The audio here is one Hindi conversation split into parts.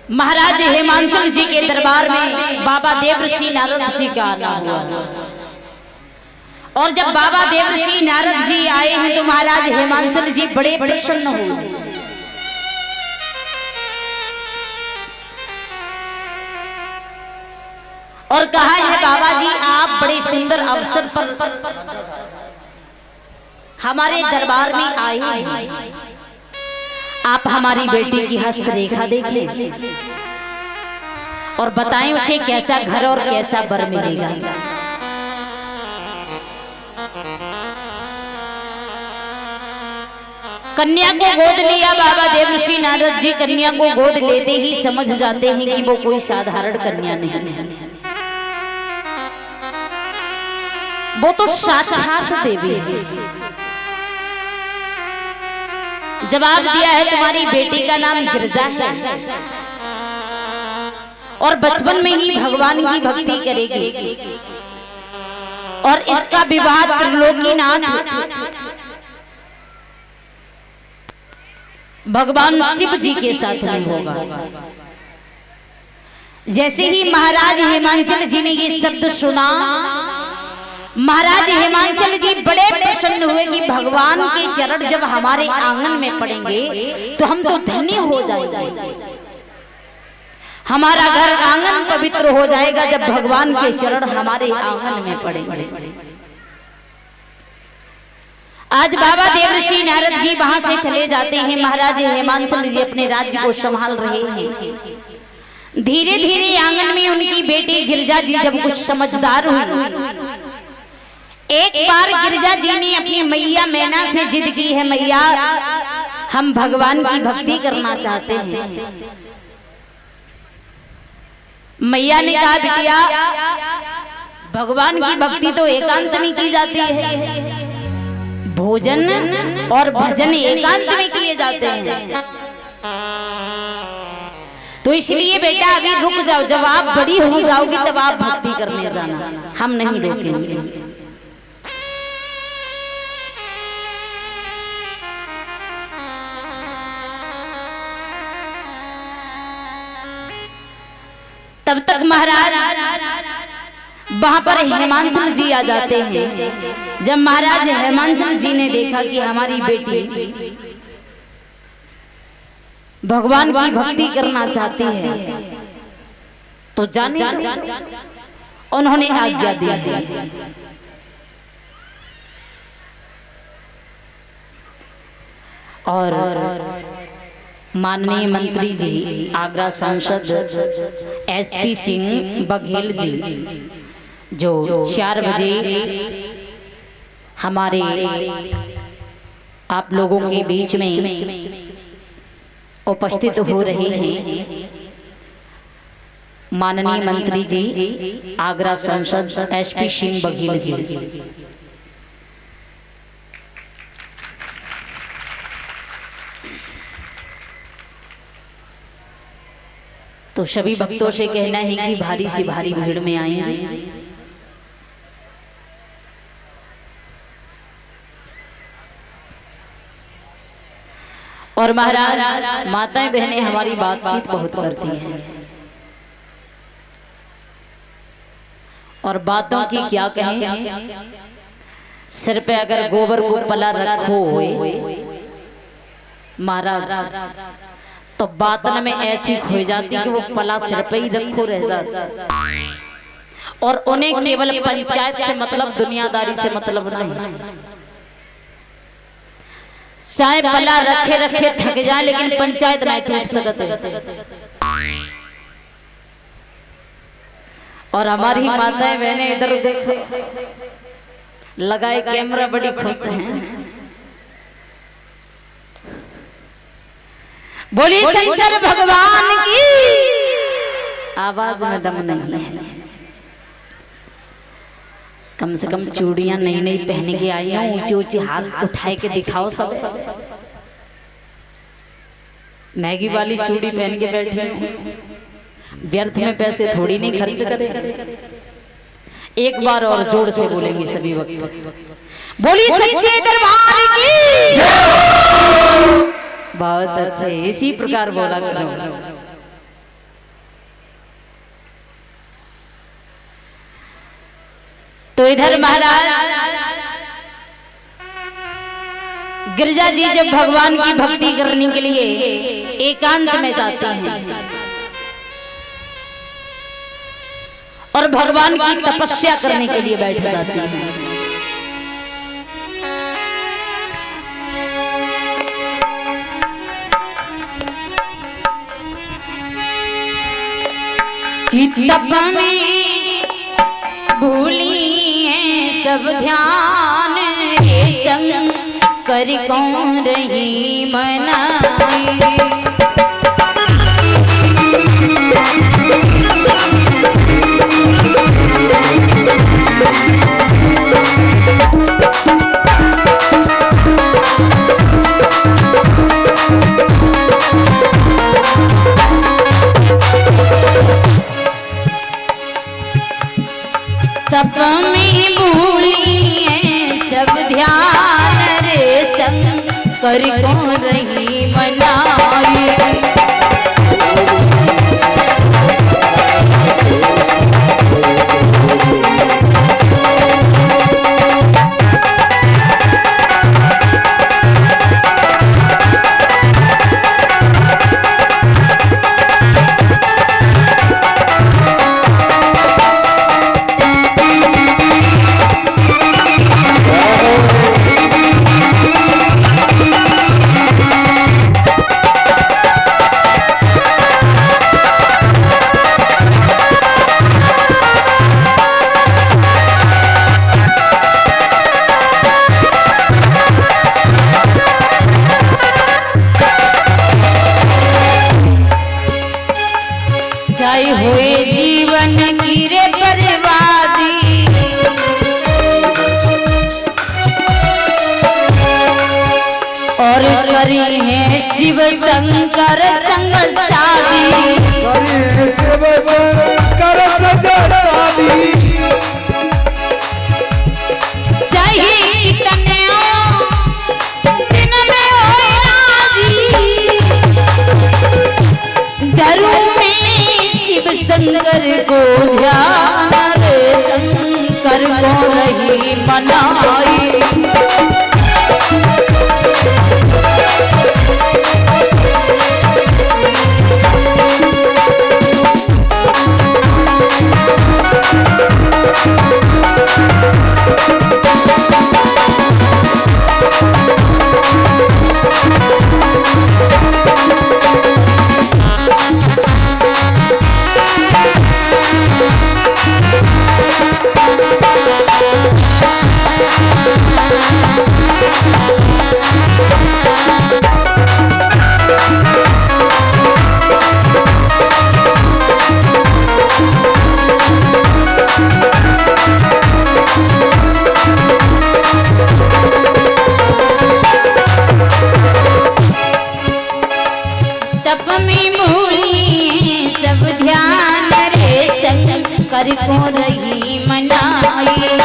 महाराज हेमांचल जी के दरबार में बाबा देवर्षि नारद जी का आना हुआ। और जब बाबा देवर्षि नारद जी आए हैं तो महाराज हेमांचल जी बड़े प्रसन्न हुए। और कहा है बाबा जी आप बड़े सुंदर अवसर पर हमारे दरबार में आए हैं, आप हमारी बेटी की हस्तरेखा देखें और बताएं उसे कैसा घर और कैसा वर मिलेगा। कन्या को गोद लिया बाबा देवर्षि नारद जी। कन्या को गोद लेते ही समझ जाते हैं कि वो कोई साधारण कन्या नहीं है, वो तो साक्षात देवी है। जवाब दिया है तुम्हारी बेटी का नाम गिरजा है और बचपन में ही भगवान की भक्ति करेगी और इसका विवाह त्रिलोकीनाथ भगवान शिव जी के साथ नहीं होगा। जैसे ही महाराज हेमांचल जी ने ये शब्द सुना, महाराज हेमांचल जी बड़े प्रसन्न हुए कि भगवान के चरण जब हमारे आंगन में पड़ेंगे तो हम तो धन्य हो जाएंगे, हमारा घर आंगन पवित्र हो जाएगा जब भगवान के चरण हमारे आंगन में पड़ेंगे। आज बाबा देवर्षि नारद जी वहां से चले जाते हैं। महाराज हेमांचल जी अपने राज्य को संभाल रहे हैं। धीरे धीरे आंगन में उनकी बेटी गिरजा जी जब कुछ समझदार हुई, एक बार गिरजा जी ने अपनी मैया मैना से जिद की है, मैया हम भगवान की भक्ति करना चाहते हैं। मैया ने कहा बिटिया भगवान की भक्ति तो एकांत में की जाती है, भोजन और भजन एकांत में किए जाते हैं, तो इसलिए बेटा अभी रुक जाओ, जब आप बड़ी हो जाओगी तब आप भक्ति करने जाना, हम नहीं रोकेंगे। तब तक महाराज वहां पर हेमांचल जी आ जाते हैं। जब महाराज हेमांचल जी ने देखा कि हमारी बेटी भगवान की भक्ति करना चाहती है तो जाने दो, उन्होंने आज्ञा दी है। और माननीय मंत्री जी, आगरा सांसद एसपी सिंह बघेल जी जो 4 बजे हमारे आप लोगों के बीच में उपस्थित हो रहे हैं। माननीय मंत्री जी, आगरा सांसद एसपी सिंह बघेल जी। तो सभी भक्तों से कहना है कि भारी से भारी भीड़ में आएंगे। और महाराज माताएं बहनें हमारी बातचीत बहुत करती हैं और बातों की क्या कहें, सिर पे अगर गोबर को पला रखो महाराज तो बातन में ऐसी खो जाती कि वो पला सिर पे ही रखो रह जाता। और उन्हें केवल पंचायत से मतलब, दुनियादारी से मतलब नहीं। चाहे पला रखे रखे थक जाए लेकिन पंचायत नहीं टूट सकते। और हमारी माताएं बहनें इधर देखो, लगाए कैमरा, बड़ी खुश हैं। बोलिए शंकर भगवान की। आवाज में दम नहीं है। कम से कम चूड़ियां नई नई पहन के आई हैं, ऊंचे ऊंचे हाथ उठाए के दिखाओ सब। मैगी वाली चूड़ी पहन के बैठे, व्यर्थ में पैसे थोड़ी नहीं खर्च करे। एक बार और जोर से बोलेंगे सभी वक्त, बोली सच्चे दरबार की। बहुत अच्छे, इसी प्रकार बोला करो। तो इधर महाराज गिरजा जी जब भगवान की भक्ति करने के लिए एकांत में जाते हैं और भगवान की तपस्या करने के लिए बैठ जाते हैं, कि तप में भूली है सब ध्यान रे संग कर कौन रही मनाई। तप में भूली है सब ध्यान रे संग कर कौन रही मनाई। हुए जीवन की रे बर्बादी, और करी है शिव शंकर संग शादी, शिव शंकर संग शादी। चाहिए कितने दिन में होए राजी, घरों में शिव शंकर को ध्यान रे शंकर को रही मनाई। कर को रही मनाई।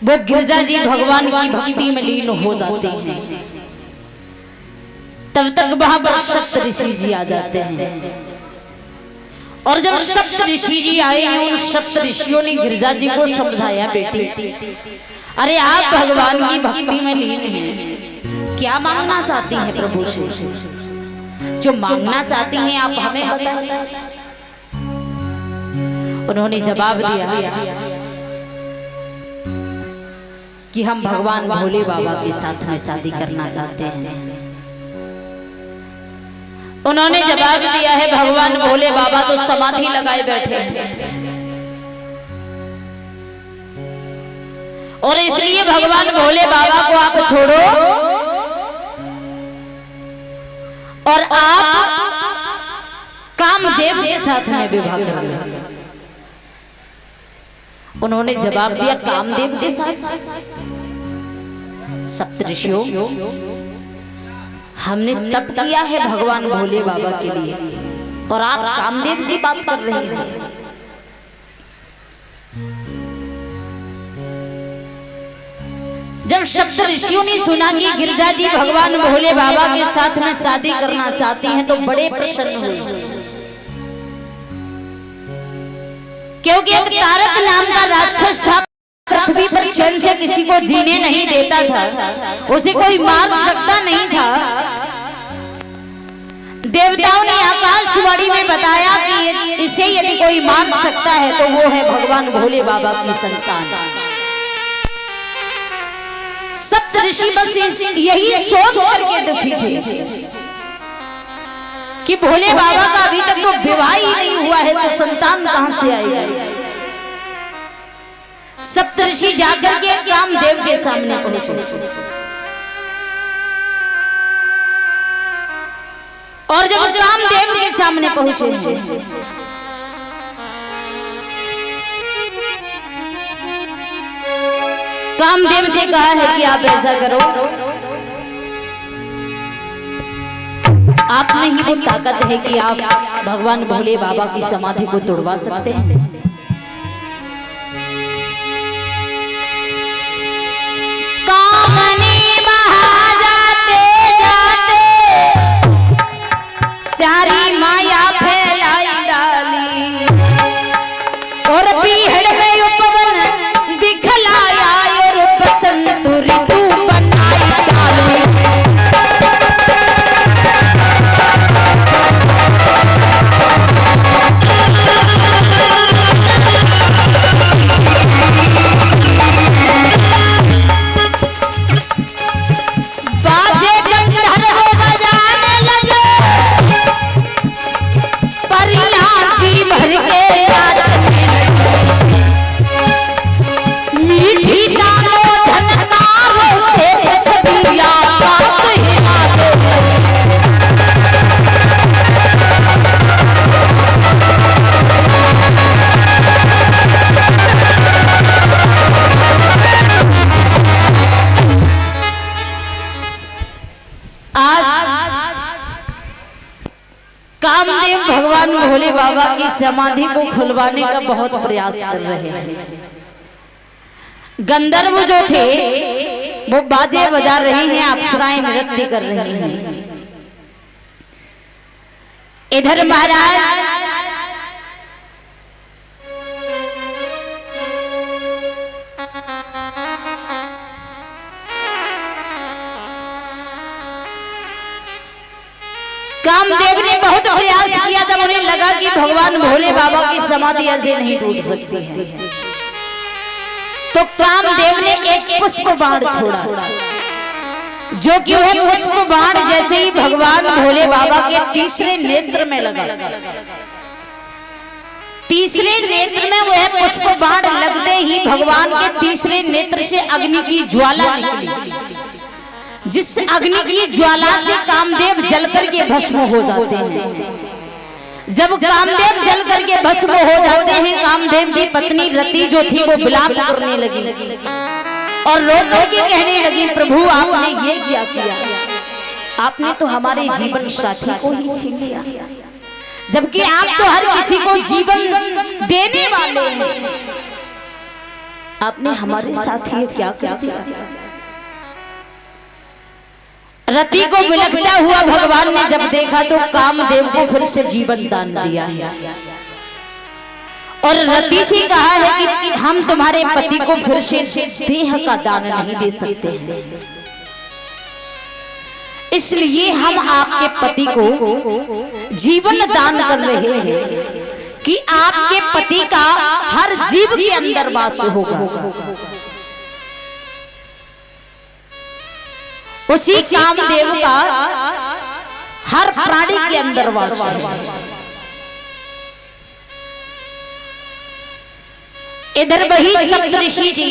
वो गिरजा जी भगवान की भक्ति में लीन हो जाते हैं, तब तक वहां पर सप्त ऋषि जी आ जाते हैं। और जब सप्त ऋषि जी आए हैं, उन सप्त ऋषियों ने गिरजा जी को समझाया, बेटे अरे आप भगवान की भक्ति में लीन हैं, क्या मांगना चाहती हैं प्रभु से? जो मांगना चाहती हैं आप हमें बताएं। उन्होंने जवाब दिया कि हम भगवान भोले बाबा के साथ में शादी करना चाहते हैं। उन्होंने जवाब दिया है भगवान भोले बाबा तो समाधि लगाए बैठे हैं और इसलिए भगवान भोले बाबा को आप छोड़ो और आप कामदेव के साथ में विवाह कर लो। उन्होंने जवाब दिया कामदेव के साथ? सप्तऋषियों, हमने तप किया है भगवान भोले बाबा के लिए और आप कामदेव की बात कर रहे हो। जब सप्तऋषियों ने सुना कि गिरिजा जी भगवान भोले बाबा के साथ में शादी करना चाहती हैं तो बड़े प्रसन्न हुए, क्योंकि एक तारक नाम का राक्षस था, पृथ्वी पर चैन से किसी को जीने नहीं देता था, उसे कोई मार सकता नहीं था। देवताओं ने आकाशवाणी में बताया कि इसे यदि कोई मार सकता है तो वो है भगवान भोले बाबा की संतान। सप्तऋषि बस यही सोच करके दुखी थे कि भोले बाबा का अभी तक तो विवाह ही नहीं हुआ है तो संतान कहां से आएगी। सप्तऋषि जाकर के कामदेव के सामने पहुंचे और जब कामदेव के सामने पहुंचे कामदेव से कहा है कि आप ऐसा करो, आप में ही वो ताकत है कि आप भगवान भोले बाबा की समाधि को तोड़वा सकते हैं। कामने बहा जाते जाते सारी माया फैलाई डाली और पीहड़ में उपवन दिखलाया और बसंत ऋतु बनाई डाली। कामदेव भगवान भोले बाबा की समाधि को खुलवाने का बहुत प्रयास कर रहे हैं। गंधर्व जो थे वो बाजे बजा रहे हैं, अप्सराएं नृत्य कर रही हैं। इधर महाराज कामदेव ने बहुत प्रयास किया, जब उन्हें लगा कि भगवान भोले बाबा की समाधि ऐसे नहीं टूट सकती है, तो कामदेव ने एक पुष्प बाण छोड़ा, जो कि वह पुष्प बाण जैसे ही भगवान भोले बाबा के तीसरे नेत्र में लगा, तीसरे नेत्र में वह पुष्प बाण लगते ही भगवान के तीसरे नेत्र से अग्नि की ज्वाला निकली, जिस अग्नि की ज्वाला से कामदेव जल करके भस्म हो जाते हैं। जब कामदेव जल करके भस्म हो जाते हैं, कामदेव की पत्नी रति जो थी वो विलाप करने लगी और रो करके कहने लगी, प्रभु आपने ये क्या किया, आपने तो हमारे जीवन साथी को ही छीन लिया, जबकि आप तो हर किसी को जीवन देने वाले हैं, आपने हमारे साथ ये क्या कर दिया। रति को विलखता हुआ भगवान ने जब देखा तो कामदेव को फिर से जीवन दान दिया है और रति से कहा है कि हम तुम्हारे पति को फिर से देह का दान नहीं दे सकते हैं, इसलिए हम आपके पति को जीवन दान कर रहे हैं कि आपके पति का हर जीव के अंदर वास होगा। उसी कामदेव का हर प्राणी के अंदर वास है। इधर वही सप्तऋषि जी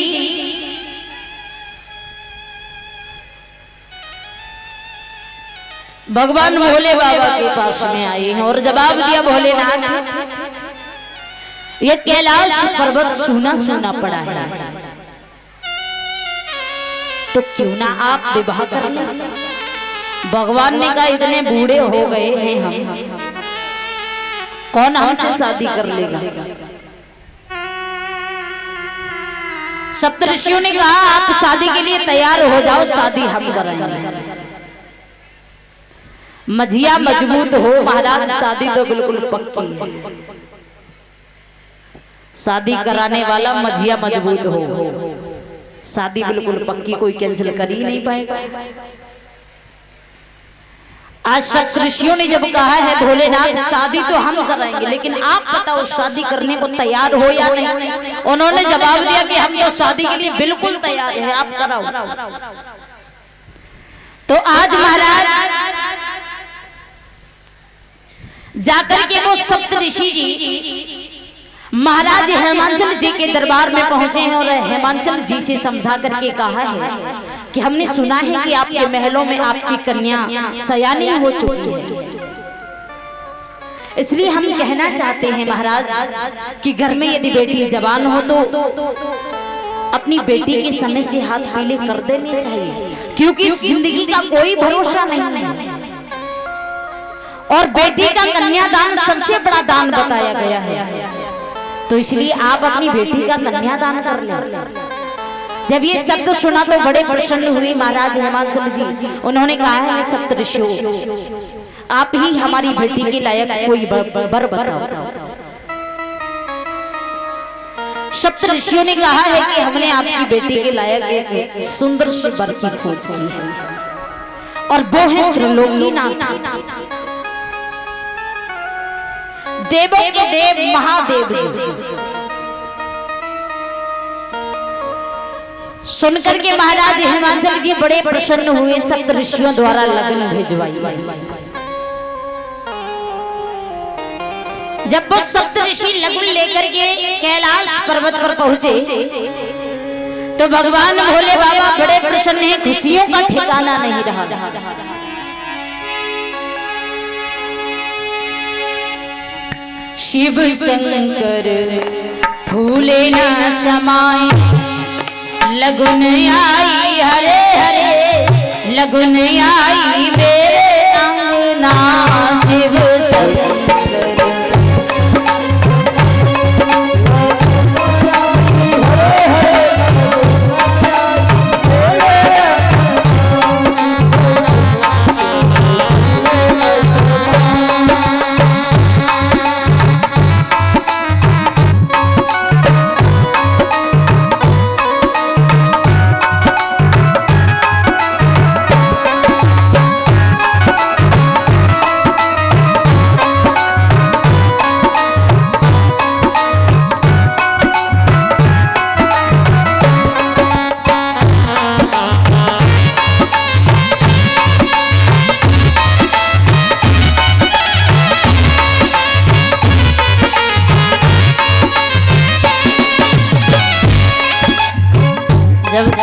भगवान भोले बाबा के पास में आए हैं और जवाब दिया, भोलेनाथ ये कैलाश पर्वत सूना सूना पड़ा है, तो क्यों ना आप विवाह कर लें। भगवान ने कहा इतने बूढ़े हो गए हैं हम, कौन हमसे शादी कर लेगा। सप्तऋषियों ने कहा आप शादी के लिए तैयार हो जाओ, शादी हम कराएंगे। मझिया मजबूत हो महाराज, शादी तो बिल्कुल पक्की है। शादी कराने वाला मझिया मजबूत हो, शादी बिल्कुल पक्की, कोई कैंसिल कर ही नहीं पाएगा। आज सप्तऋषियों ने जब कहा है भोलेनाथ शादी तो हम कराएंगे, लेकिन आप बताओ शादी करने को तैयार हो या नहीं। उन्होंने जवाब दिया कि हम तो शादी के लिए बिल्कुल तैयार हैं, आप कराओ। तो आज महाराज जाकर के वो सप्तऋषि जी महाराज हेमांचल जी के दरबार में पहुंचे हैं और हेमांचल जी से समझा करके कहा है कि हमने सुना है कि आपके महलों में आपकी कन्या सयानी हो चुकी है, इसलिए हम कहना चाहते हैं महाराज कि घर में यदि बेटी जवान हो तो अपनी बेटी के समय से हाथ पीले कर देने चाहिए, क्योंकि इस जिंदगी का कोई भरोसा नहीं है और बेटी का कन्यादान सबसे बड़ा दान बताया गया है। तो इसलिए आप अपनी बेटी का कन्यादान कर लें। जब ये शब्द सुना तो बड़े प्रसन्न हुए महाराज हेमांचल जी। उन्होंने कहा है सप्तऋषियों आप ही हमारी बेटी के लायक कोई वर बताओ। सप्तऋषियों ने कहा है कि हमने आपकी बेटी के लायक एक सुंदर से वर की खोज की है और वो है त्रिलोकीनाथ, देवों के देव महादेव जी। सुनकर के महाराज हेमांचल जी बड़े प्रसन्न हुए, सप्तऋषियों द्वारा लगन भिजवाई। जब वो सप्तऋषि लगन लेकर के कैलाश पर्वत पर पहुंचे तो भगवान भोले बाबा बड़े प्रसन्न हैं, खुशियों का ठिकाना नहीं रहा। शिव शंकर फूले न समाए, लगुन आई हरे हरे लगुन आई मेरे अंगना। शिव शंकर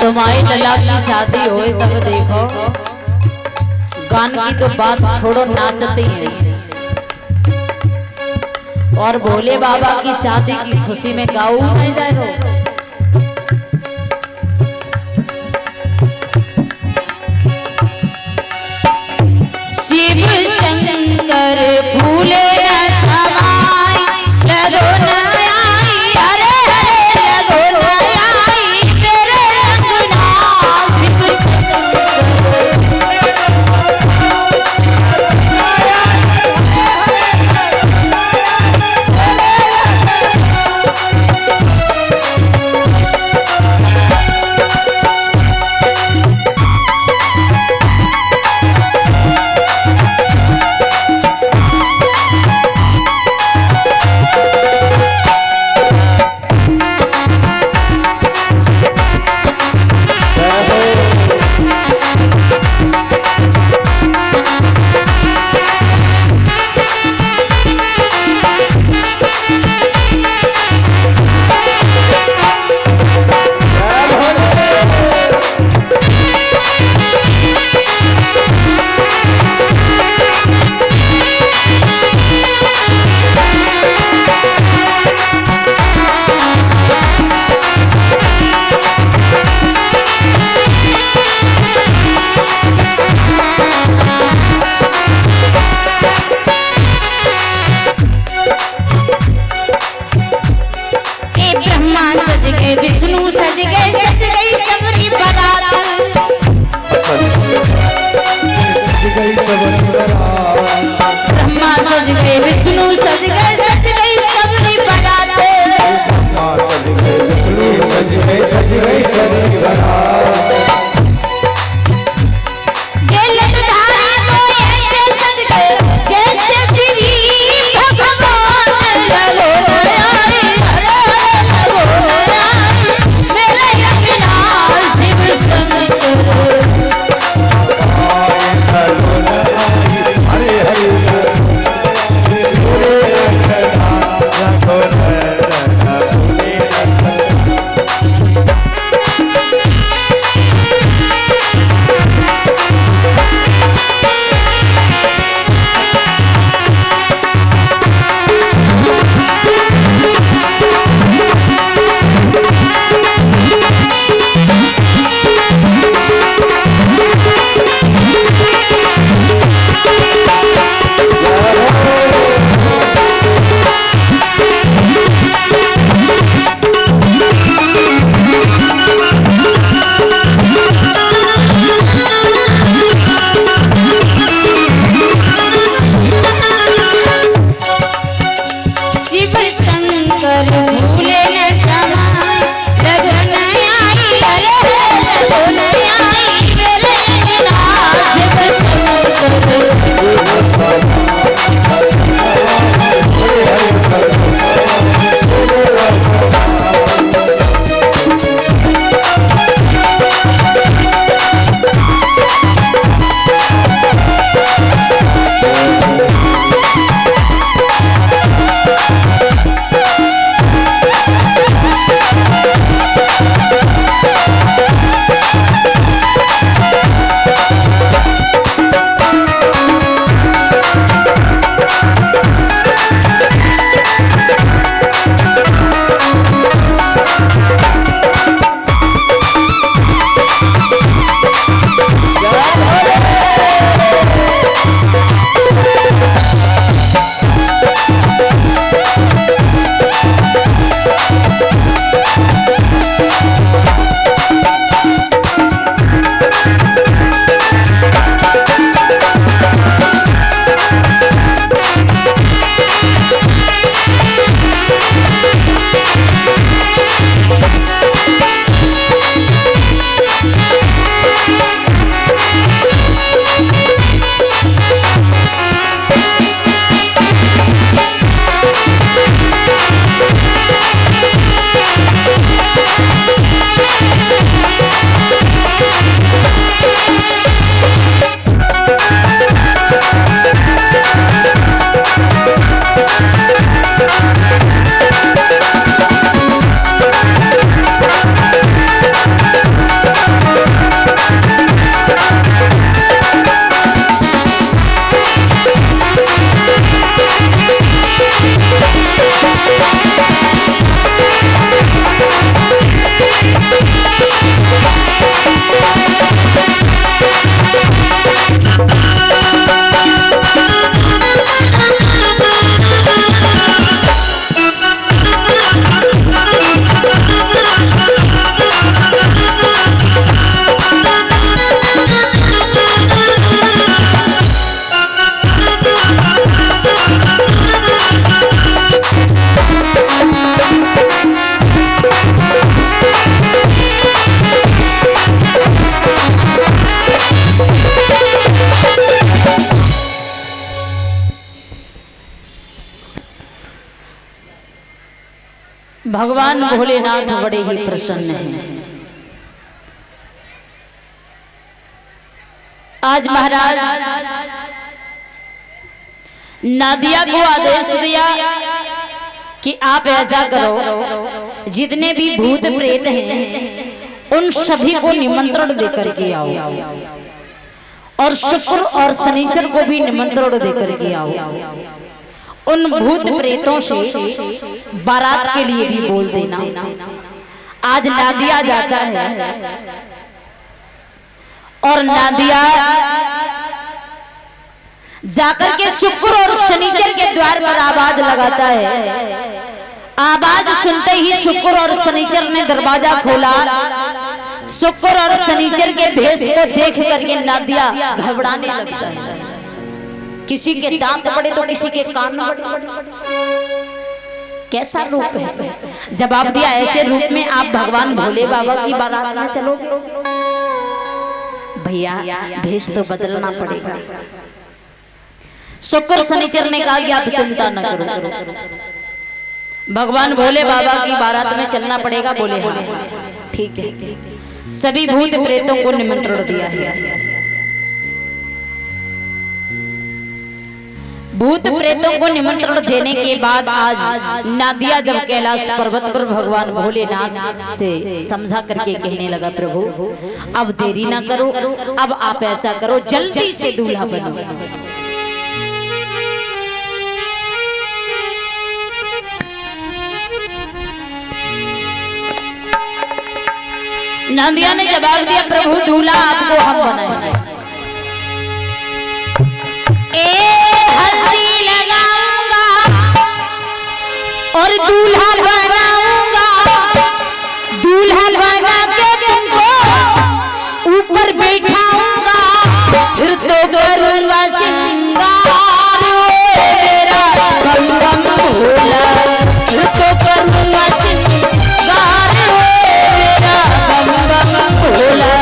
तुम्हारी लला की शादी हो तब देखो, गान की तो बात छोड़ो नाचते हैं और भोले बाबा की शादी की खुशी में गाओ नहीं जाए। शिव शंकर फूले न समाए, लगो न आई हरे हरे लगो न आई तेरे अंगना। शिव शंकर भगवान भोलेनाथ बड़े ही प्रसन्न हैं। आज महाराज नादिया को आदेश दिया कि आप ऐसा करो, जितने भी भूत प्रेत हैं उन सभी को निमंत्रण देकर के आओ, और शुक्र और शनिचर को भी निमंत्रण देकर के आओ। उन भूत प्रेतों से बारात के लिए भी बोल देना। आज नादिया जाता है और नादिया जाकर के शुक्र और शनिचर के द्वार पर आवाज लगाता है। आवाज सुनते ही शुक्र और शनिचर ने दरवाजा खोला। शुक्र और शनिचर के भेष को देख करके नादिया घबराने लगता है। किसी के दांत बड़े तो किसी के कान बड़े। कैसा रूप है? जवाब दिया, ऐसे रूप में आप भगवान भोले बाबा की बारात में चलोगे? भैया भेष तो बदलना पड़ेगा। शुक्र शनिचर ने कहा कि आप चिंता न करो, भगवान भोले बाबा की बारात में चलना पड़ेगा। बोले हाँ ठीक है। सभी भूत प्रेतों को निमंत्रण दिया है। भूत प्रेतों को निमंत्रण देने के बाद आज नादिया जब कैलाश पर्वत पर भगवान भोलेनाथ से समझा करके कहने लगा, प्रभु अब देरी ना करो, अब आप ऐसा करो जल्दी से दूल्हा बनो। नादिया ने जवाब दिया, प्रभु दूल्हा आपको हम बनाएंगे। हल्दी लगाऊंगा और दूल्हा बनाऊंगा, दूल्हा बना के तुमको ऊपर बैठाऊंगा, फिर तो करूंगा सिंगार मेरा बम बम भोला, फिर तो करूंगा सिंगार मेरा बम बम भोला।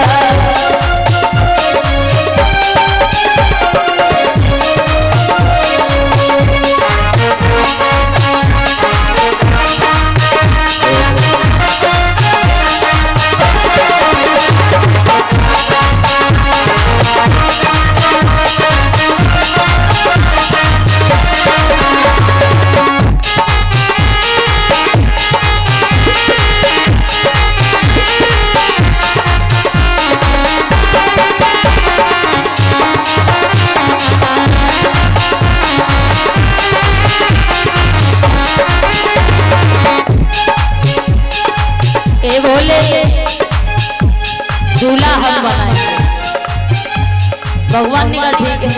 दूल्हा हम बनाएंगे। भगवान ने कहा ठीक है।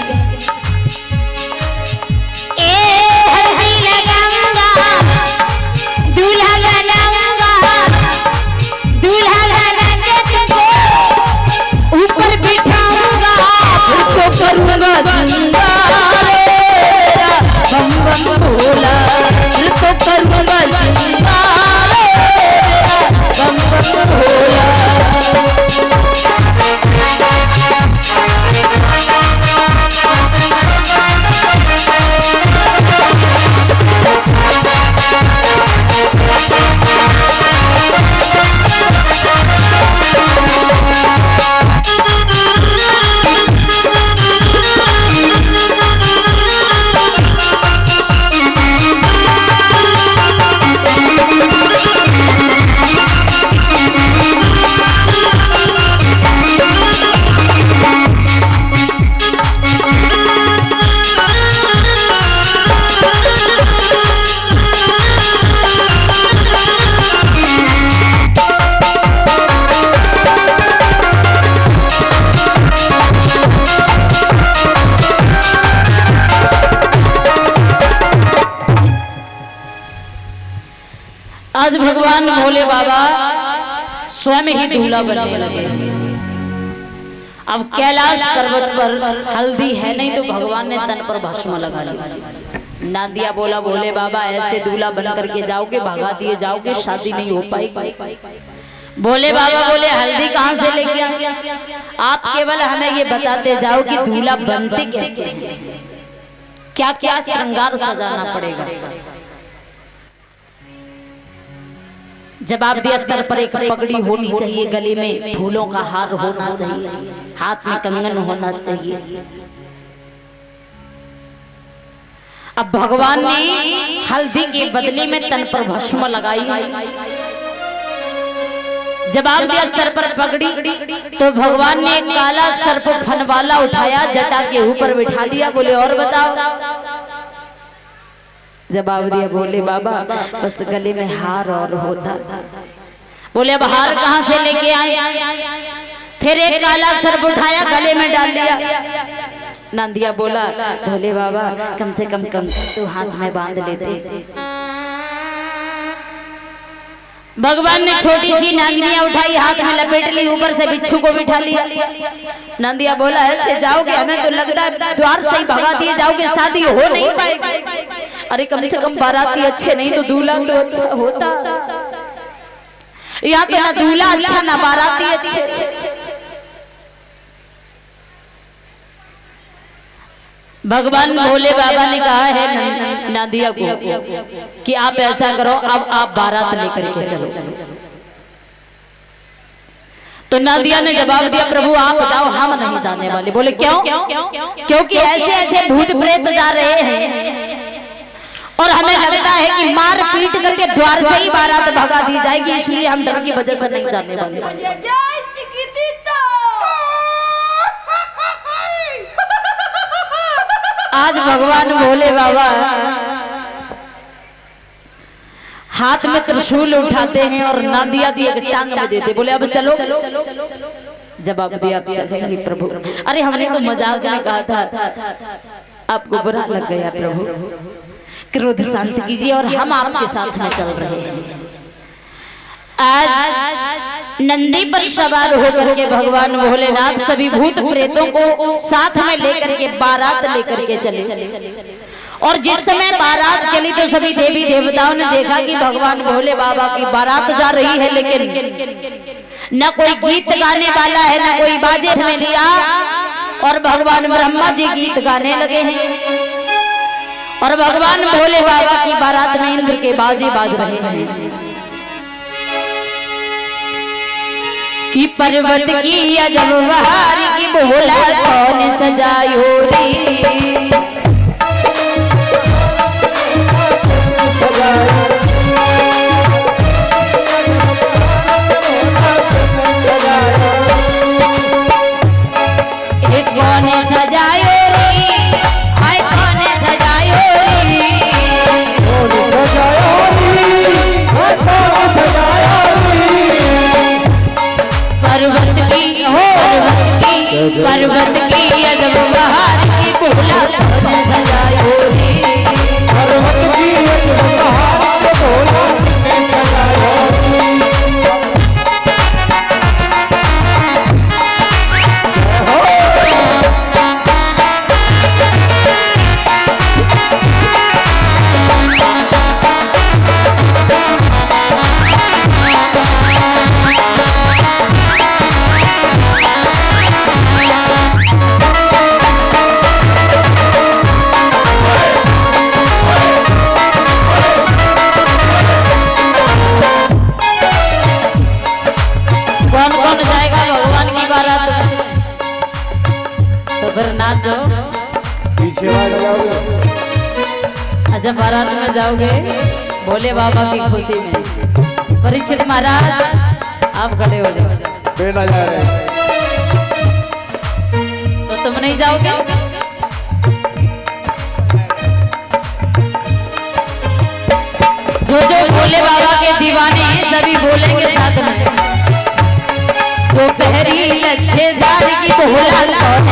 हल्दी लगाऊंगा, दूल्हा बनाऊंगा, दूल्हा बना के तुमको ऊपर बिठाऊंगा, फिर तो करूंगा सिंगार मेरा बम बम भोला, फिर तो करूंगा सिंगार मेरा बम बम भोला। आज भगवान भोले बाबा स्वयं ही दूल्हा बनने लगे। अब कैलाश पर्वत पर हल्दी है नहीं तो भगवान ने तन पर भस्म लगा लिया। नादिया बोला, भोले बाबा ऐसे दूल्हा बन करके जाओगे, भगा दिए जाओगे, शादी नहीं हो पाएगी। भोले बाबा बोले, हल्दी कहाँ से लेके आए? आप केवल हमें ये बताते जाओ कि दूल्हा बनते कैसे हैं, क्या क्या श्रृंगार सजाना पड़ेगा। जवाब दिया सर पर एक पगड़ी होनी चाहिए, गले में फूलों का हार होना चाहिए, हाथ में कंगन होना चाहिए। अब भगवान ने हल्दी के बदले में तन पर भस्म लगाई, जवाब दिया सर पर पगड़ी। तो भगवान ने काला सर्प फनवाला उठाया, जटा के ऊपर बिठा लिया। बोले और बताओ। जवाब दिया, बोले बाबा बस गले में हार और होता। बोले अब हार कहां से लेके आए? फिर एक काला सर्प उठाया, गले में डाल लिया। नंदिया बोला, भोले बाबा कम से कम तो हाथ में बांध लेते। भगवान ने छोटी सी नांगनिया उठाई, हाथ में लपेट ली, ऊपर से बिच्छू को बिठा लिया। नंदिया बोला, ऐसे जाओगे हमें तो लगता है द्वार से ही भगा दिए जाओगे, शादी हो नहीं पाएगी। अरे कम से कम बाराती अच्छे नहीं तो दूल्हा तो अच्छा होता। यहाँ तो ना दूल्हा अच्छा ना बाराती अच्छे। भगवान भोले बाबा ने कहा है नादिया को कि आप ऐसा करो, अब आप बारात लेकर के चलो। तो नादिया ने जवाब दिया, प्रभु आप जाओ, हम नहीं जाने वाले। बोले क्यों? क्योंकि ऐसे ऐसे भूत प्रेत जा रहे हैं और हमें लगता है कि मार पीट करके द्वार से ही बारात भगा दी जाएगी, इसलिए हम डर की वजह से नहीं जाने वाले। आज भगवान भोले बाबा हाथ में त्रिशूल उठाते हैं और नांदिया दी एक टांग में देते। बोले अब चलो। जवाब दिया, अब चलेंगे प्रभु। अरे हमने तो मजाक में कहा था, आपको बुरा लग गया प्रभु, क्रोध शांत कीजिए और हम आपके साथ में चल रहे हैं। आज नंदी पर सवार होकर के भगवान भोलेनाथ सभी भूत प्रेतों को साथ में लेकर के बारात लेकर के चले। और जिस समय बारात चली तो सभी देवी देवताओं ने देखा कि भगवान भोले बाबा की बारात जा रही है, लेकिन न कोई गीत गाने वाला है, न कोई बाजे में लिया। और भगवान ब्रह्मा जी गीत गाने लगे हैं और भगवान भोले बाबा की बारात में इंद्र के बाजे बाज रहे हैं कि पर्वत की अजब बहार की भोला कौन सजायो रे। कौन सजायो रे, हाय कौन सजायो रे, पर्वत की अजब बहार की भोला कौन सजायो रे। पर्वत की अजब बहार की भोला कौन सजायो रे। नाचो पीछे अच्छा बारात में जाओगे भोले बाबा की खुशी में। परीक्षित महाराज आप खड़े हो जाओ। बेटा जा रहे तो तुम नहीं जाओगे? जो जो भोले बाबा के दीवाने हैं सभी बोलेंगे साथ में, दोपहरी लच्छेदार की भोला कौन